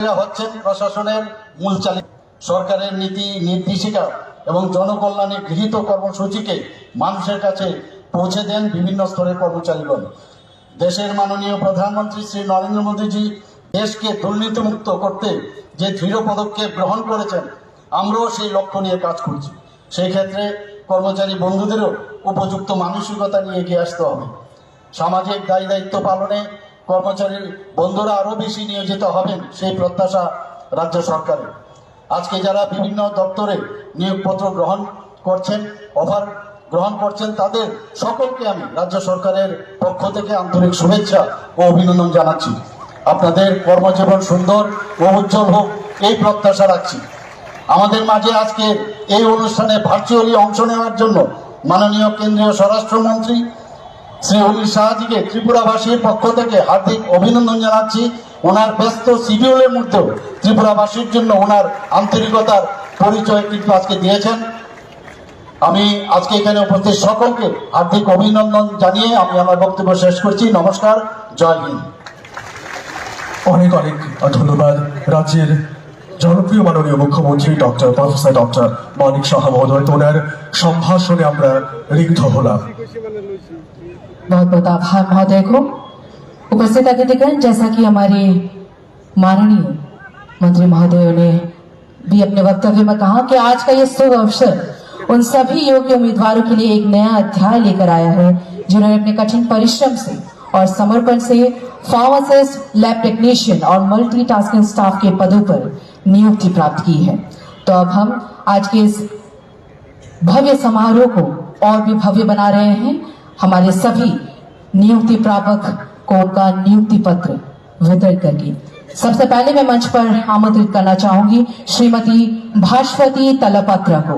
হচ্ছেন প্রশাসনের মূল চালিকা সরকারের নীতি নির্দেশিকা এবং জনকল্যাণে গৃহীত কর্মসূচিকে মানুষের কাছে পৌঁছে দেন বিভিন্ন স্তরের কর্মচারীগণ। দেশের মাননীয় প্রধানমন্ত্রী শ্রী নরেন্দ্র মোদীজি দেশকে দুর্নীতিমুক্ত করতে যে দৃঢ় পদক্ষেপ গ্রহণ করেছেন, আমরাও সেই লক্ষ্য নিয়ে কাজ করছি। সেই ক্ষেত্রে কর্মচারী বন্ধুদেরও উপযুক্ত মানসিকতা নিয়ে এগিয়ে আসতে হবে। সামাজিক দায়ী দায়িত্ব পালনে কর্মচারী বন্ধুরা আরো বেশি নিয়োজিত হবেন সেই প্রত্যাশা রাজ্য সরকারের। আজকে যারা বিভিন্ন দপ্তরে নিয়োগপত্র গ্রহণ করছেন, অফার গ্রহণ করছেন, তাদের সকলকে আমি রাজ্য সরকারের পক্ষ থেকে আন্তরিক শুভেচ্ছা ও অভিনন্দন জানাচ্ছি। আপনাদের কর্মজীবন সুন্দর ও উজ্জ্বল হোক এই প্রত্যাশা রাখছি। আমাদের মাঝে আজকে এই অনুষ্ঠানে ভার্চুয়ালি অংশ নেওয়ার জন্য মাননীয় কেন্দ্রীয় স্বরাষ্ট্রমন্ত্রী শ্রী অমিত শাহজিকে ত্রিপুরাবাসীর পক্ষ থেকে হার্দিক অভিনন্দন জানাচ্ছি। ওনার ব্যস্ত শিডিউলের মধ্যেও ত্রিপুরাবাসীর জন্য ওনার আন্তরিকতার পরিচয় কিন্তু আজকে দিয়েছেন। আমি আজকে এখানে উপস্থিত সকলকে হার্দিক অভিনন্দন জানিয়ে আমি আমার বক্তব্য শেষ করছি। নমস্কার, জয় হিন্দ। অনেক অনেক ধন্যবাদ রাজ্যের জনপ্রিয় মাননীয় মুখ্যমন্ত্রী প্রফেসর ডক্টর মানিক সাহা মহোদয়। ওনার সম্ভাষণে আমরা ঋগ্ধ হলাম। बहुत बहुत आभार महोदय को। उपस्थित अतिथिगण, जैसा कि हमारे माननीय मंत्री महोदयों ने भी अपने वक्तव्य में कहा कि आज का ये शुभ अवसर उन सभी योग्य उम्मीदवारों के लिए एक नया अध्याय लेकर आया है, जिन्होंने अपने कठिन परिश्रम से और समर्पण से फार्मासिस्ट, लैब टेक्नीशियन और मल्टीटास्किंग स्टाफ के पदों पर नियुक्ति प्राप्त की है। तो अब हम आज के इस भव्य समारोह को और भी भव्य बना रहे हैं। हमारे सभी नियुक्ति प्रापक को उनका नियुक्ति पत्र वितरित करके सबसे पहले मैं मंच पर आमंत्रित करना चाहूंगी श्रीमती भास्वती तलपत्र को,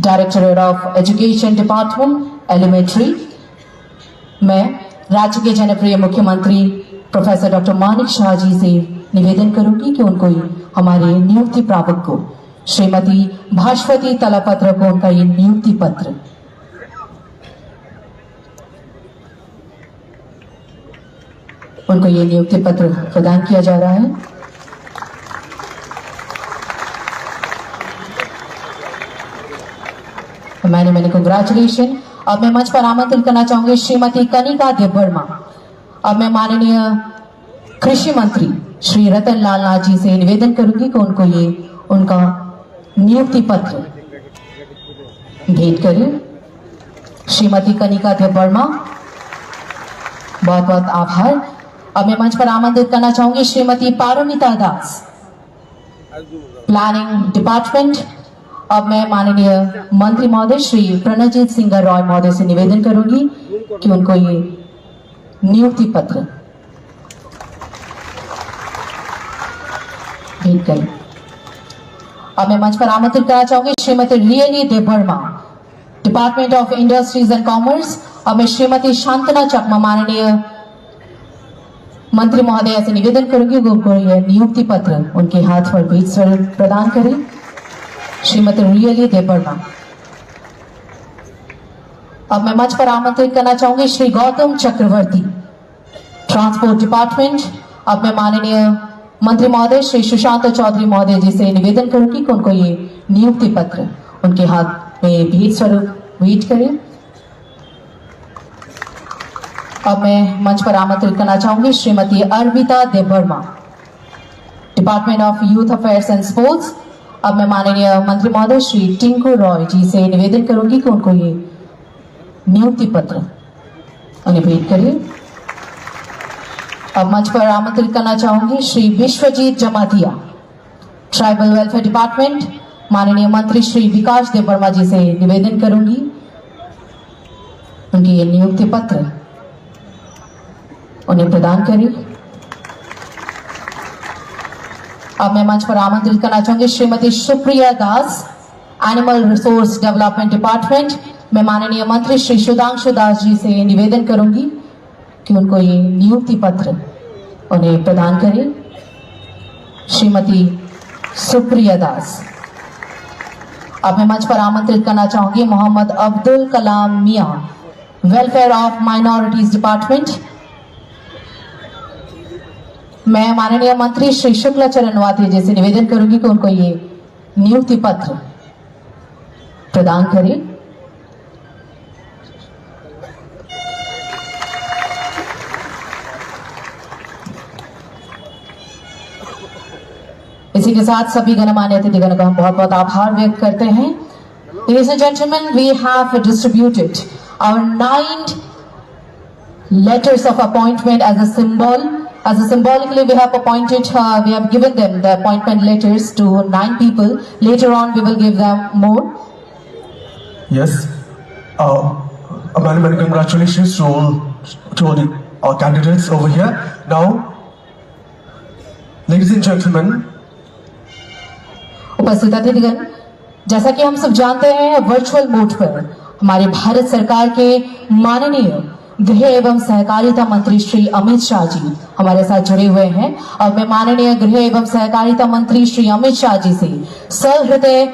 directorate of education department elementary. मैं राज्य के जनप्रिय मुख्यमंत्री प्रोफेसर डॉक्टर मानिक शाह जी से निवेदन करूंगी कि उनको हमारे नियुक्ति प्रापक को श्रीमती भास्वती तलपत्र को उनका ये नियुक्ति पत्र उनको ये नियुक्ति पत्र प्रदान किया जा रहा है। मैंने कंग्रेचुलेशन। अब मैं मंच पर आमंत्रित करना चाहूंगी श्रीमती कनिका देवर्मा। अब मैं माननीय कृषि मंत्री श्री रतन लाल नाथ जी से निवेदन करूंगी कि उनको ये उनका नियुक्ति पत्र भेंट करें। श्रीमती कनिका देवर्मा, बहुत बहुत आभार। अब मैं मंच पर आमंत्रित करना चाहूंगी श्रीमती पारमिता दास, प्लानिंग डिपार्टमेंट। अब मैं माननीय मंत्री महोदय श्री प्रणजीत सिंह रॉय महोदय से निवेदन करूंगी कि उनको ये नियुक्ति पत्र भेंट करें। अब मैं मंच पर आमंत्रित करना चाहूंगी Shrimati really Debbarma, department of industries and commerce. अब मैं श्रीमती शांतना चकमा, माननीय मंत्री महोदय से निवेदन करूंगी उनको यह नियुक्ति पत्र उनके हाथ पर भेंट स्वरूप प्रदान करें। श्रीमती रियली देवर्मा। अब मैं मंच पर आमंत्रित करना चाहूंगी श्री गौतम चक्रवर्ती, ट्रांसपोर्ट डिपार्टमेंट। अब मैं माननीय मंत्री महोदय श्री सुशांत चौधरी महोदय जी से निवेदन करूंगी कि उनको ये नियुक्ति पत्र उनके हाथ में भेंट स्वरूप भेंट करें। अब मैं मंच पर आमंत्रित करना चाहूंगी Shrimati Arvita Debbarma, department of youth affairs and sports. अब मैं माननीय मंत्री महोदय श्री टिंकू रॉय जी से निवेदन करूंगी कि उनको ये नियुक्ति पत्र उन्हें भेंट करें। अब मंच पर आमंत्रित करना चाहूंगी Shri Biswajit Jamatia, tribal welfare department. माननीय मंत्री श्री विकास देवर्मा जी से निवेदन करूंगी उनकी ये नियुक्ति पत्र उन्हें प्रदान करें। अब मैं मंच पर आमंत्रित करना चाहूंगी श्रीमती सुप्रिया दास, एनिमल रिसोर्स डेवलपमेंट डिपार्टमेंट। मैं माननीय मंत्री श्री सुधांशु दास जी से निवेदन करूंगी कि उनको ये नियुक्ति पत्र उन्हें प्रदान करें। श्रीमती सुप्रिया दास। अब मैं मंच पर आमंत्रित करना चाहूंगी मोहम्मद अब्दुल कलाम मियां, वेलफेयर ऑफ माइनॉरिटीज डिपार्टमेंट। मैं माननीय मंत्री श्री शुक्लाचरण वाते जी से निवेदन करूंगी कि उनको ये नियुक्ति पत्र प्रदान करें। इसी के साथ सभी गणमान्य अतिथिगण का बहुत बहुत आभार व्यक्त करते हैं। Ladies and gentlemen, we have distributed our 9 letters of appointment as a symbol. As a symbolically, we have appointed, we have given them the appointment letters to 9 people. Later on, we will give them more. Yes. Many congratulations to all the candidates over here. Now, ladies and gentlemen, उपस्थित अतिथिगण, जैसा कि हम सब जानते हैं, virtual mode पर हमारे भारत सरकार के माननीय गृह एवं सहकारिता मंत्री श्री अमित शाह जी हमारे साथ जुड़े हुए हैं और मैं माननीय गृह एवं सहकारिता मंत्री श्री अमित शाह जी से सहृदय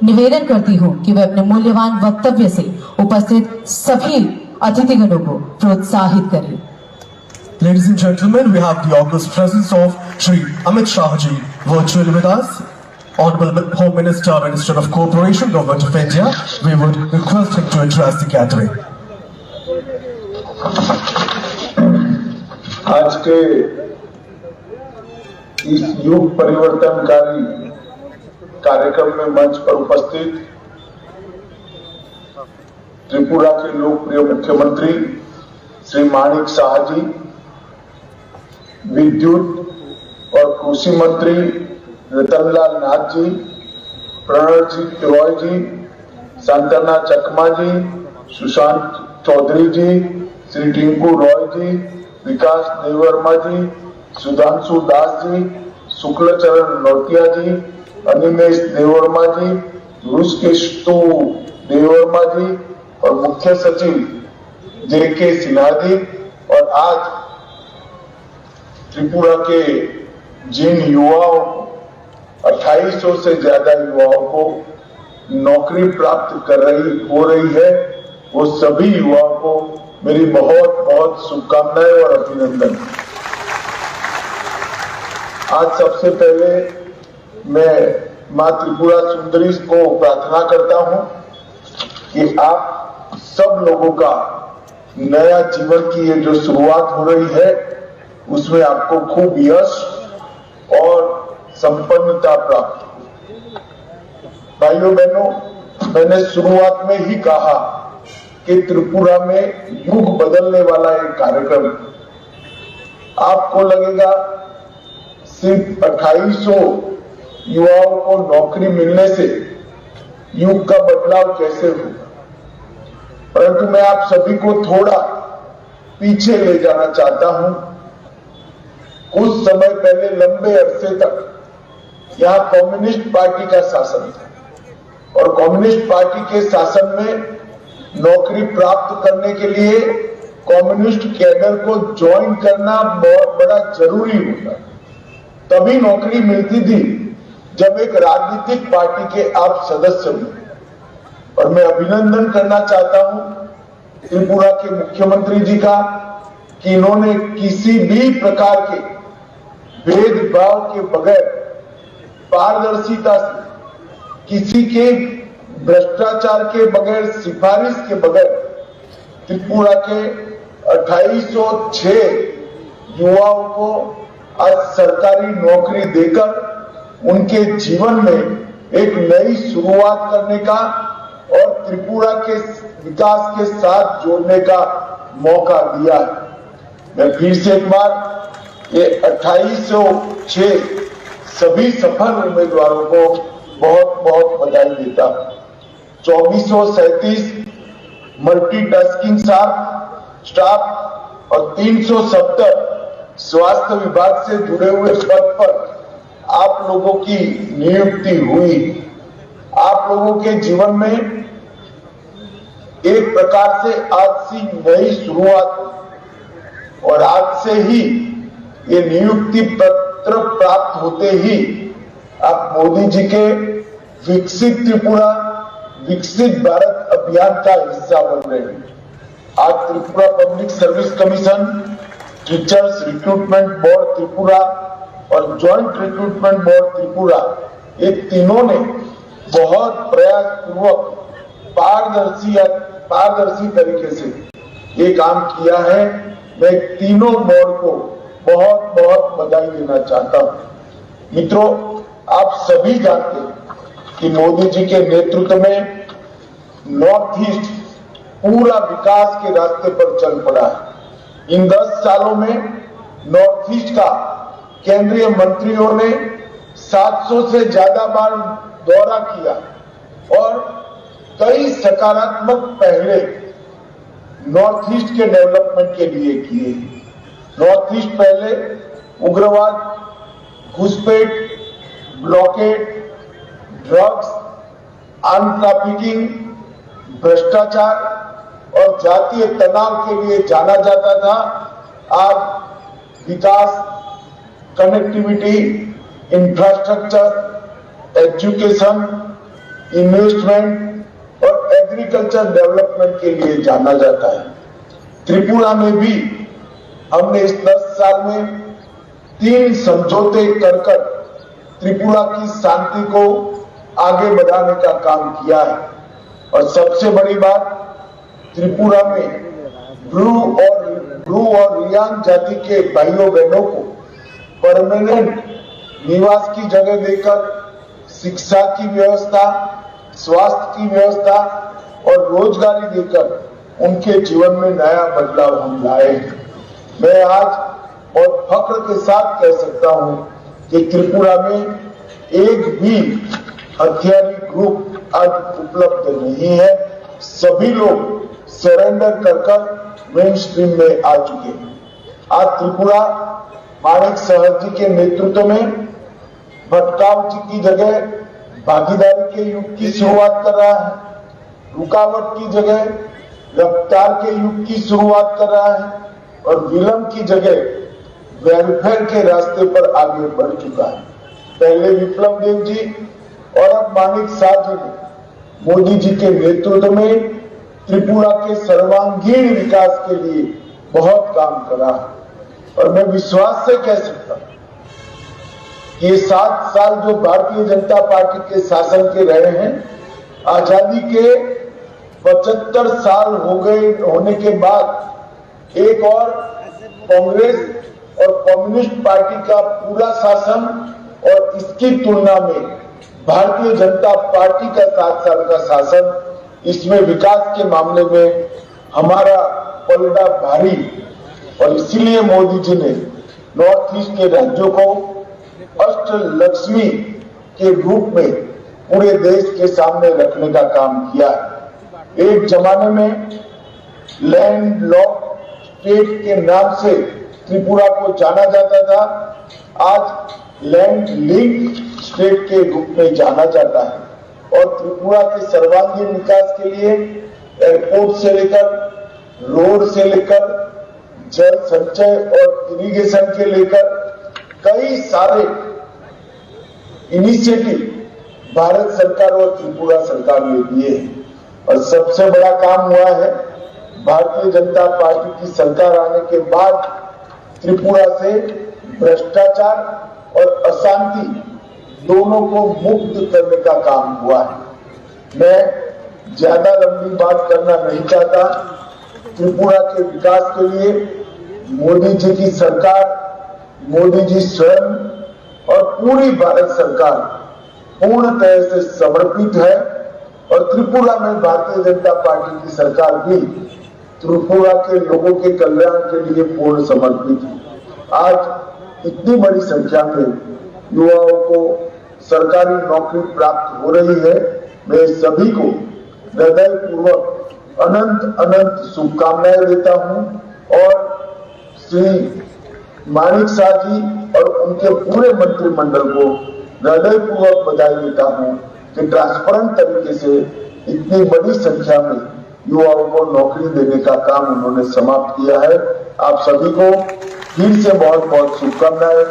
निवेदन करती हूं कि वे अपने मूल्यवान वक्तव्य से उपस्थित सभी अतिथिगणों को प्रोत्साहित करें। ladies and gentlemen, we have the august presence of Shri Amit Shah ji virtually with us. Honorable Home Minister, Minister of Cooperation, Government of India, we would request him to address the gathering. आज के इस युग परिवर्तनकारी कार्यक्रम में मंच पर उपस्थित त्रिपुरा के लोकप्रिय मुख्यमंत्री श्री माणिक शाह जी, विद्युत और कृषि मंत्री रतनलाल नाथ जी, प्रणवजीत रॉय जी, सांतना चकमा जी, सुशांत चौधरी जी, श्री टिंकू रॉय जी, विकास देवर्मा जी, सुधांशु दास जी, शुक्लचरण नौतिया जी, अनिमेश देवर्मा जी, रुषकेशु देवर्मा जी और मुख्य सचिव जे.के. सिन्हा जी। और आज त्रिपुरा के जिन युवाओं 2800 से ज्यादा युवाओं को नौकरी प्राप्त हो रही है, वो सभी युवाओं को मेरी बहुत बहुत शुभकामनाएं और अभिनंदन। आज सबसे पहले मैं मां त्रिपुरा सुंदरी को प्रार्थना करता हूं कि आप सब लोगों का नया जीवन की ये जो शुरुआत हो रही है उसमें आपको खूब यश और संपन्नता प्राप्त हो। भाइयों बहनों, मैंने शुरुआत में ही कहा कि त्रिपुरा में युग बदलने वाला एक कार्यक्रम। आपको लगेगा सिर्फ 2800 युवाओं को नौकरी मिलने से युग का बदलाव कैसे होगा, परंतु मैं आप सभी को थोड़ा पीछे ले जाना चाहता हूं। कुछ समय पहले लंबे अरसे तक यहां कम्युनिस्ट पार्टी का शासन था और कम्युनिस्ट पार्टी के शासन में नौकरी प्राप्त करने के लिए कम्युनिस्ट कैडर को ज्वाइन करना बहुत बड़ा जरूरी होता, तभी नौकरी मिलती थी जब एक राजनीतिक पार्टी के आप सदस्य हुए। और मैं अभिनंदन करना चाहता हूं त्रिपुरा के मुख्यमंत्री जी का कि इन्होंने किसी भी प्रकार के भेदभाव के बगैर पारदर्शिता से, किसी के भ्रष्टाचार के बगैर, सिफारिश के बगैर त्रिपुरा के 2806 युवाओं को आज सरकारी नौकरी देकर उनके जीवन में एक नई शुरुआत करने का और त्रिपुरा के विकास के साथ जोड़ने का मौका दिया है। मैं फिर से एक बार ये 2806 सभी सफल उम्मीदवारों को बहुत बहुत बधाई देता हूं। 2437 मल्टीटास्किंग स्टाफ और 370 स्वास्थ्य विभाग से जुड़े हुए पद पर आप लोगों की नियुक्ति हुई। आप लोगों के जीवन में एक प्रकार से आज से नई शुरुआत और आज से ही ये नियुक्ति पत्र प्राप्त होते ही आप मोदी जी के विकसित त्रिपुरा विकसित भारत अभियान का हिस्सा बन रहे हैं। आज Tripura public service commission teachers recruitment board Tripura और ज्वाइंट रिक्रूटमेंट बोर्ड त्रिपुरा, ये तीनों ने बहुत प्रयासपूर्वक पारदर्शी तरीके से ये काम किया है। मैं तीनों बोर्ड को बहुत बहुत बधाई देना चाहता हूं। मित्रों, आप सभी जानते हैं कि मोदी जी के नेतृत्व में नॉर्थ ईस्ट पूरा विकास के रास्ते पर चल पड़ा है। इन 10 सालों में नॉर्थ ईस्ट का केंद्रीय मंत्रियों ने 700 से ज्यादा बार दौरा किया और कई सकारात्मक पहले नॉर्थ ईस्ट के डेवलपमेंट के लिए किए। नॉर्थ ईस्ट पहले उग्रवाद, घुसपैठ, ब्लॉकेड, ड्रग्स, आर्म ट्रैफिकिंग, भ्रष्टाचार और जातीय तनाव के लिए जाना जाता था। आज विकास, कनेक्टिविटी, इंफ्रास्ट्रक्चर, एजुकेशन, इन्वेस्टमेंट और एग्रीकल्चर डेवलपमेंट के लिए जाना जाता है। त्रिपुरा में भी हमने इस 10 साल में 3 समझौते कर त्रिपुरा की शांति को आगे बढ़ाने का काम किया है। और सबसे बड़ी बात, त्रिपुरा में ब्रू और रियांग जाति के भाइयों बहनों को परमानेंट निवास की जगह देकर शिक्षा की व्यवस्था, स्वास्थ्य की व्यवस्था और रोजगारी देकर उनके जीवन में नया बदलाव हम लाए हैं। मैं आज बहुत फख्र के साथ कह सकता हूं कि त्रिपुरा में एक भी हथियारी ग्रुप आज उपलब्ध नहीं है। सभी लोग सरेंडर कर मेन स्ट्रीम में आ चुके हैं। आज त्रिपुरा माणिक साहब जी के नेतृत्व में भटकाव जी की जगह भागीदारी के युग की शुरुआत कर रहा है, रुकावट की जगह रफ्तार के युग की शुरुआत कर रहा है और विलंब की जगह वेलफेयर के रास्ते पर आगे बढ़ चुका है। पहले विप्लव देव जी और अब माणिक साह जी ने मोदी जी के नेतृत्व में त्रिपुरा के सर्वांगीण विकास के लिए बहुत काम करा है। और मैं विश्वास से कह सकता हूं कि ये 7 साल जो भारतीय जनता पार्टी के शासन के रहे हैं, आजादी के 75 साल हो गए होने के बाद एक और कांग्रेस और कम्युनिस्ट पार्टी का पूरा शासन और इसकी तुलना में भारतीय जनता पार्टी का 7 साल का शासन, इसमें विकास के मामले में हमारा पलड़ा भारी। और इसीलिए मोदी जी ने नॉर्थ ईस्ट के राज्यों को अष्ट लक्ष्मी के रूप में पूरे देश के सामने रखने का काम किया है। एक जमाने में लैंड लॉक स्टेट के नाम से त्रिपुरा को जाना जाता था, आज लैंड लिंक स्टेट के रूप में जाना जाता है। और त्रिपुरा के सर्वांगीण विकास के लिए एयरपोर्ट से लेकर, रोड से लेकर, जल संचय और इरिगेशन के लेकर कई सारे इनिशिएटिव भारत सरकार और त्रिपुरा सरकार ने दिए हैं। और सबसे बड़ा काम हुआ है, भारतीय जनता पार्टी की सरकार आने के बाद त्रिपुरा से भ्रष्टाचार और अशांति दोनों को मुक्त करने का काम हुआ है। मैं ज्यादा लंबी बात करना नहीं चाहता। त्रिपुरा के विकास के लिए मोदी जी की सरकार, मोदी जी स्वयं और पूरी भारत सरकार पूर्णतः से समर्पित है। और त्रिपुरा में भारतीय जनता पार्टी की सरकार भी त्रिपुरा के लोगों के कल्याण के लिए पूर्ण समर्पित है। आज इतनी बड़ी संख्या में युवाओं को सरकारी नौकरी प्राप्त हो रही है। मैं सभी को हृदयपूर्वक अनंत अनंत शुभकामनाएं देता हूं और श्री माणिक साह जी और उनके पूरे मंत्रिमंडल को हृदयपूर्वक बधाई देता हूं कि ट्रांसपेरेंट तरीके से इतनी बड़ी संख्या में युवाओं को नौकरी देने का काम उन्होंने समाप्त किया है। आप सभी को फिर से बहुत बहुत शुभकामनाएं।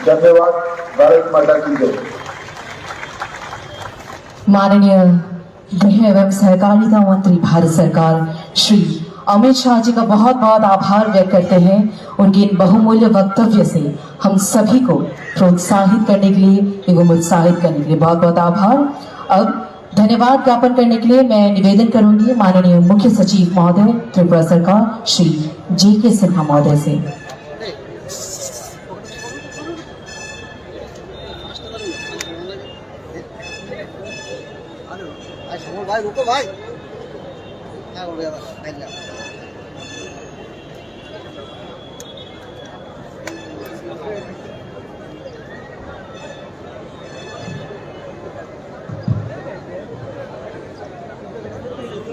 धन्यवाद। भारत माता की जय। माननीय गृह एवं सहकारिता मंत्री भारत सरकार श्री अमित शाह जी का बहुत बहुत आभार व्यक्त करते हैं। उनके इन बहुमूल्य वक्तव्य से हम सभी को प्रोत्साहित करने के लिए एवं उत्साहित करने के लिए बहुत बहुत आभार। अब धन्यवाद ज्ञापन करने के लिए मैं निवेदन करूंगी माननीय मुख्य सचिव महोदय त्रिपुरा सरकार श्री JK सिन्हा महोदय से। भाई रुको भाई, क्या हो गया भाई?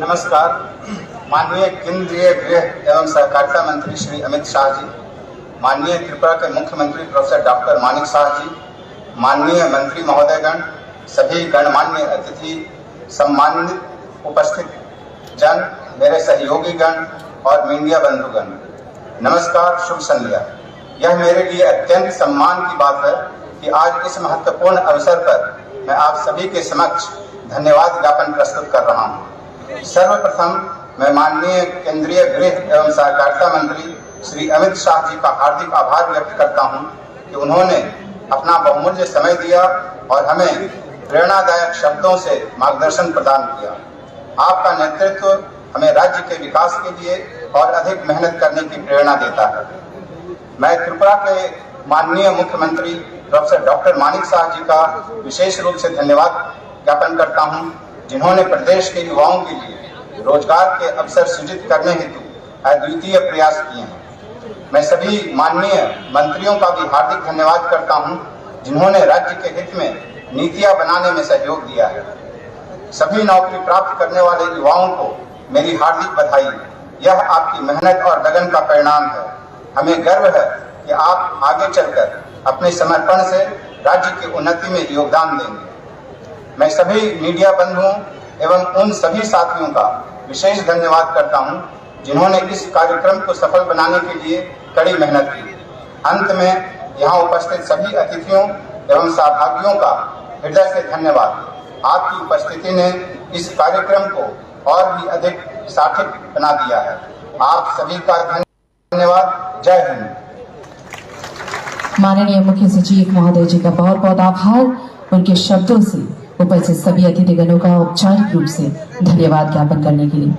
नमस्कार। माननीय केंद्रीय गृह एवं सहकारिता मंत्री श्री अमित शाह जी, माननीय त्रिपुरा के मुख्यमंत्री प्रोफेसर डॉक्टर मानिक शाह जी, माननीय मंत्री महोदयगण, सभी गणमान्य अतिथि, सम्मानित उपस्थित जन, मेरे सहयोगी गण और मीडिया बंधुगण, नमस्कार, शुभ संध्या। यह मेरे लिए अत्यंत सम्मान की बात है कि आज इस महत्वपूर्ण अवसर पर मैं आप सभी के समक्ष धन्यवाद ज्ञापन प्रस्तुत कर रहा हूँ। सर्वप्रथम मैं माननीय केंद्रीय गृह एवं सहकारिता मंत्री श्री अमित शाह जी का हार्दिक आभार व्यक्त करता हूं कि उन्होंने अपना बहुमूल्य समय दिया और हमें प्रेरणादायक शब्दों से मार्गदर्शन प्रदान किया। आपका नेतृत्व हमें राज्य के विकास के लिए और अधिक मेहनत करने की प्रेरणा देता है। मैं त्रिपुरा के माननीय मुख्यमंत्री प्रोफेसर डॉक्टर मानिक शाह जी का विशेष रूप से धन्यवाद ज्ञापन करता हूं, जिन्होंने प्रदेश के युवाओं के लिए रोजगार के अवसर सृजित करने हेतु अद्वितीय प्रयास किए हैं। मैं सभी माननीय मंत्रियों का भी हार्दिक धन्यवाद करता हूं, जिन्होंने राज्य के हित में नीतियां बनाने में सहयोग दिया है। सभी नौकरी प्राप्त करने वाले युवाओं को मेरी हार्दिक बधाई। यह आपकी मेहनत और लगन का परिणाम है। हमें गर्व है कि आप आगे चलकर अपने समर्पण से राज्य की उन्नति में योगदान देंगे। मैं सभी मीडिया बंधुओं एवं उन सभी साथियों का विशेष धन्यवाद करता हूं, जिन्होंने इस कार्यक्रम को सफल बनाने के लिए कड़ी मेहनत की। अंत में यहां उपस्थित सभी अतिथियों एवं सहभागियों का हृदय से धन्यवाद। आपकी उपस्थिति ने इस कार्यक्रम को और भी अधिक सार्थक बना दिया है। आप सभी का धन्यवाद। जय हिंद। माननीय मुख्य सचिव महोदय जी का बहुत बहुत आभार। उनके शब्दों से उपस्थित सभी अतिथिगणों का औपचारिक रूप से धन्यवाद ज्ञापन करने के लिए।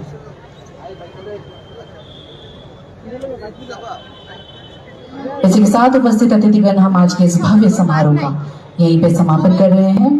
इसी के साथ उपस्थित अतिथिगण हम आज के इस भव्य समारोह का यहीं पे समापन कर रहे हैं।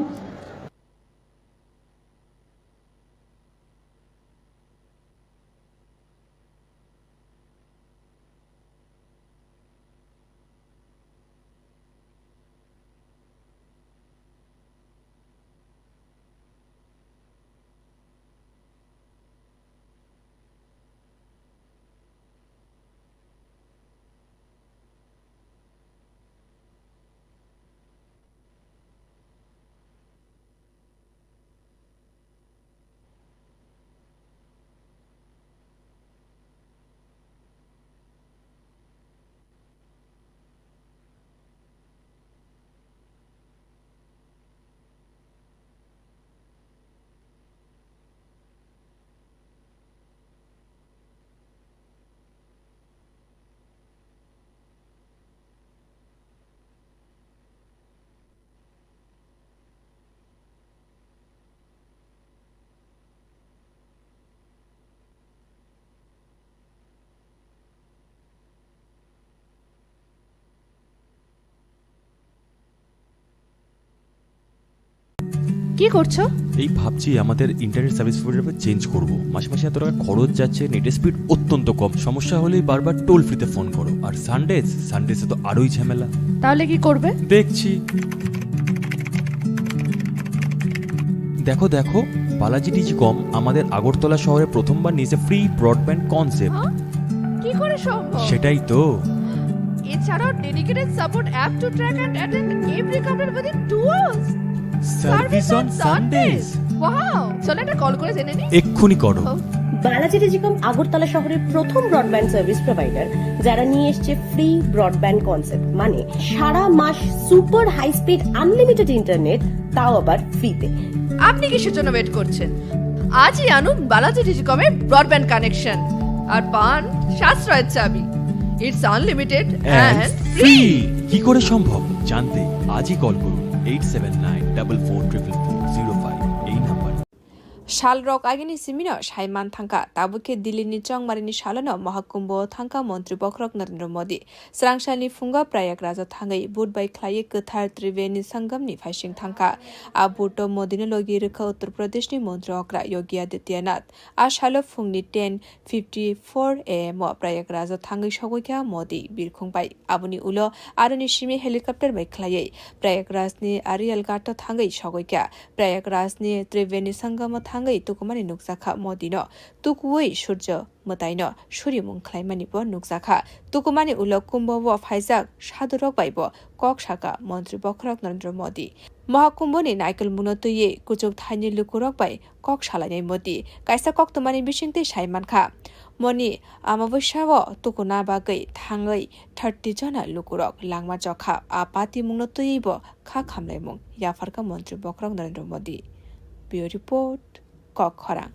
কি করছো? এই ভাবছি আমাদের ইন্টারনেট সার্ভিস প্রোভাইডার চেঞ্জ করব। মাসে মাসে এত টাকা খরচ যাচ্ছে, নেটের স্পিড অত্যন্ত কম। সমস্যা হলেই বারবার টোল ফ্রিতে ফোন করো। আর সানডেসে তো আরোই ঝামেলা। তাহলে কি করবে? দেখছি। দেখো দেখো, বালাজি ডিজিকম আমাদের আগরতলা শহরে প্রথমবার নিয়েছে ফ্রি ব্রডব্যান্ড কনসেপ্ট। কি করে সম্ভব? সেটাই তো। এছাড়াও dedicated support app to track and attend every complaint within 2 hours. Service on Sundays. Wow, চলো একটা কল করে জেনে নিই। এক্ষুনি করো। বালাজি টেলিকম আগরতলা শহরের প্রথম ব্রডব্যান্ড সার্ভিস প্রোভাইডার, যারা নিয়ে এসছে ফ্রি ব্রডব্যান্ড কনসেপ্ট, মানে সারা মাস super high speed unlimited internet, তাও আবার ফ্রিতে। আপনি কিসের জন্য ওয়েট করছেন? আজই আনুন বালাজি টেলিকমের ব্রডব্যান্ড কানেকশন। আর পান সাশ্রয়ের চাবি। It's unlimited and and free. কি করে সম্ভব জানতে আজই কল করুন 8794440405 এই নাম্বার। শালরক আগিনি সিমিনো সাইমান থাঙ্কা তাবুকে দিল্লিনি চংমারিনি শালনো মহাকুম্ভ থাঙ্কা মন্ত্রী বখরক নরেন্দ্र मोदी स्रांसानि फुंगा प्रयागराज थांगै बुधबाय ख्लायै गोथार त्रिवेणी संगमनि फाइसिं थांका आ बुटो मोदीनो लगी रोखा उत्तर प्रदेशनि मन्त्री अग्रा योगी आदित्यनाथ आ शालो फुंनि 10:54 AM प्रयागराज थांगै सगैका मोदी बिरखुंबाय आबुनि उलो आरोनि सिमी हेलिकप्टर बाय ख्लायै प्रयागराजनि आरियल घाटो थांगै सगैका प्रयागराजनि त्रिवेणी संगम थांगै तुकुमानि नुकजाखा मोदीनो तुकुवै सूर्य मोताइनो सूर्य मुंख्लाइमानिबो नुकजाखा तुकुमानि उलो कुम्भबो फाइजाक सादुरक बाइबो कक साका मन्त्री बखरक नरेंद्र मोदी महाकुम्भनि नाइकेल मुनतुये कुचुक थाइनि लुकुरक बाय कक सालायनाय मोदी काइसा कक तमानि बिसिंते साइमानखा मनि अमाबस्याव तुकुना बागै थाङै 30 जना लुकुरक लांमा जखा आ पाति मुंनतुयेबो खा खामलायमुं याफारका मन्त्री बखरक नरेंद्र मोदी ब्युरो रिपोर्ट कक खरां।